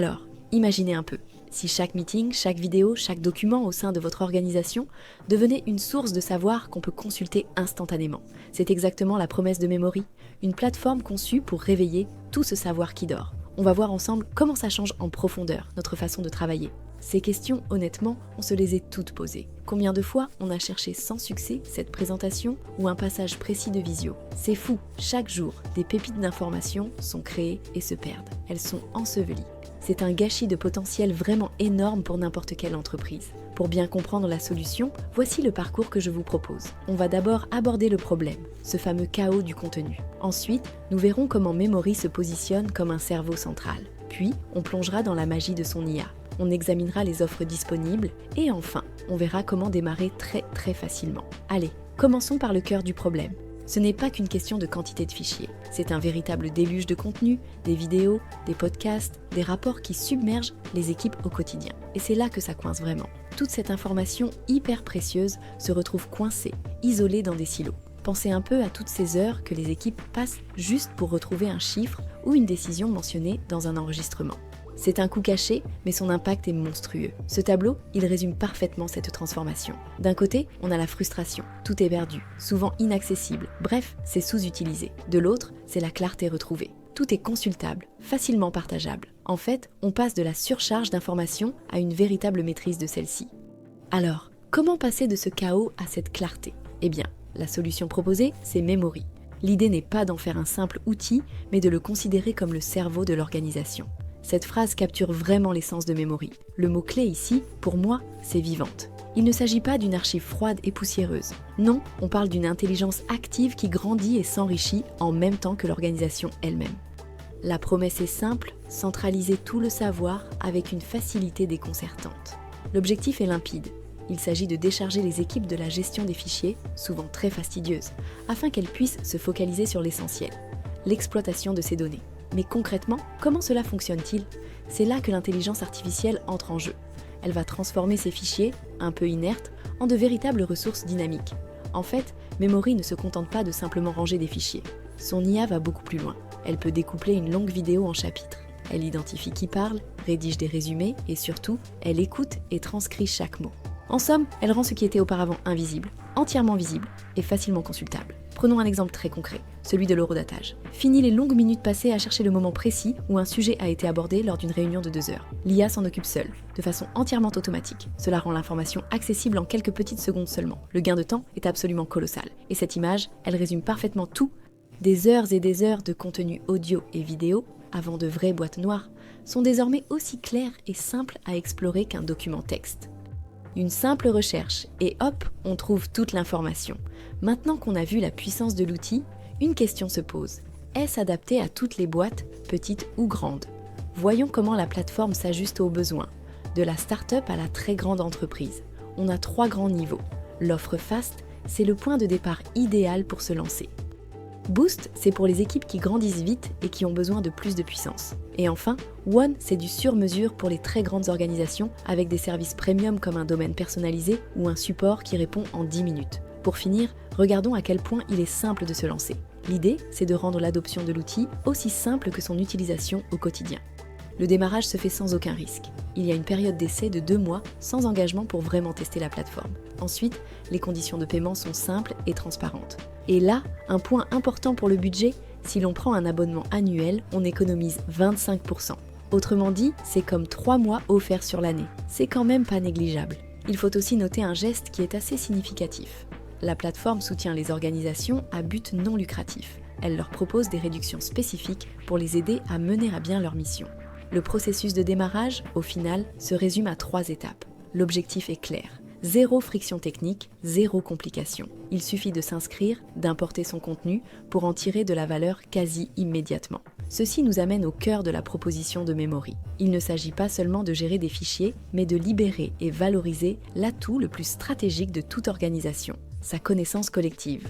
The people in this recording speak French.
Alors, imaginez un peu, si chaque meeting, chaque vidéo, chaque document au sein de votre organisation devenait une source de savoir qu'on peut consulter instantanément. C'est exactement la promesse de Memory, une plateforme conçue pour réveiller tout ce savoir qui dort. On va voir ensemble comment ça change en profondeur notre façon de travailler. Ces questions, honnêtement, on se les est toutes posées. Combien de fois on a cherché sans succès cette présentation ou un passage précis de visio? C'est fou, chaque jour, des pépites d'informations sont créées et se perdent. Elles sont ensevelies. C'est un gâchis de potentiel vraiment énorme pour n'importe quelle entreprise. Pour bien comprendre la solution, voici le parcours que je vous propose. On va d'abord aborder le problème, ce fameux chaos du contenu. Ensuite, nous verrons comment Memory se positionne comme un cerveau central. Puis, on plongera dans la magie de son IA. On examinera les offres disponibles et enfin, on verra comment démarrer très facilement. Allez, commençons par le cœur du problème. Ce n'est pas qu'une question de quantité de fichiers, c'est un véritable déluge de contenu, des vidéos, des podcasts, des rapports qui submergent les équipes au quotidien. Et c'est là que ça coince vraiment. Toute cette information hyper précieuse se retrouve coincée, isolée dans des silos. Pensez un peu à toutes ces heures que les équipes passent juste pour retrouver un chiffre ou une décision mentionnée dans un enregistrement. C'est un coût caché, mais son impact est monstrueux. Ce tableau, il résume parfaitement cette transformation. D'un côté, on a la frustration. Tout est perdu, souvent inaccessible. Bref, c'est sous-utilisé. De l'autre, c'est la clarté retrouvée. Tout est consultable, facilement partageable. En fait, on passe de la surcharge d'informations à une véritable maîtrise de celle-ci. Alors, comment passer de ce chaos à cette clarté? Eh bien, la solution proposée, c'est Memory. L'idée n'est pas d'en faire un simple outil, mais de le considérer comme le cerveau de l'organisation. Cette phrase capture vraiment l'essence de Memory. Le mot-clé ici, pour moi, c'est vivante. Il ne s'agit pas d'une archive froide et poussiéreuse. Non, on parle d'une intelligence active qui grandit et s'enrichit en même temps que l'organisation elle-même. La promesse est simple, centraliser tout le savoir avec une facilité déconcertante. L'objectif est limpide. Il s'agit de décharger les équipes de la gestion des fichiers, souvent très fastidieuses, afin qu'elles puissent se focaliser sur l'essentiel, l'exploitation de ces données. Mais concrètement, comment cela fonctionne-t-il? C'est là que l'intelligence artificielle entre en jeu. Elle va transformer ces fichiers, un peu inertes, en de véritables ressources dynamiques. En fait, Memory ne se contente pas de simplement ranger des fichiers. Son IA va beaucoup plus loin. Elle peut découpler une longue vidéo en chapitres. Elle identifie qui parle, rédige des résumés et surtout, elle écoute et transcrit chaque mot. En somme, elle rend ce qui était auparavant invisible, entièrement visible et facilement consultable. Prenons un exemple très concret, celui de l'horodatage. Fini les longues minutes passées à chercher le moment précis où un sujet a été abordé lors d'une réunion de 2 heures. L'IA s'en occupe seule, de façon entièrement automatique. Cela rend l'information accessible en quelques petites secondes seulement. Le gain de temps est absolument colossal. Et cette image, elle résume parfaitement tout. Des heures et des heures de contenu audio et vidéo, avant de vraies boîtes noires, sont désormais aussi claires et simples à explorer qu'un document texte. Une simple recherche et hop, on trouve toute l'information. Maintenant qu'on a vu la puissance de l'outil, une question se pose. Est-ce adapté à toutes les boîtes, petites ou grandes? Voyons comment la plateforme s'ajuste aux besoins. De la start-up à la très grande entreprise. On a 3 grands niveaux. L'offre Fast, c'est le point de départ idéal pour se lancer. Boost, c'est pour les équipes qui grandissent vite et qui ont besoin de plus de puissance. Et enfin, One, c'est du sur-mesure pour les très grandes organisations avec des services premium comme un domaine personnalisé ou un support qui répond en 10 minutes. Pour finir, regardons à quel point il est simple de se lancer. L'idée, c'est de rendre l'adoption de l'outil aussi simple que son utilisation au quotidien. Le démarrage se fait sans aucun risque. Il y a une période d'essai de 2 mois sans engagement pour vraiment tester la plateforme. Ensuite, les conditions de paiement sont simples et transparentes. Et là, un point important pour le budget, si l'on prend un abonnement annuel, on économise 25%. Autrement dit, c'est comme 3 mois offerts sur l'année. C'est quand même pas négligeable. Il faut aussi noter un geste qui est assez significatif. La plateforme soutient les organisations à but non lucratif. Elle leur propose des réductions spécifiques pour les aider à mener à bien leur mission. Le processus de démarrage, au final, se résume à 3 étapes. L'objectif est clair. 0 friction technique, 0 complication. Il suffit de s'inscrire, d'importer son contenu pour en tirer de la valeur quasi immédiatement. Ceci nous amène au cœur de la proposition de Memory. Il ne s'agit pas seulement de gérer des fichiers, mais de libérer et valoriser l'atout le plus stratégique de toute organisation, sa connaissance collective.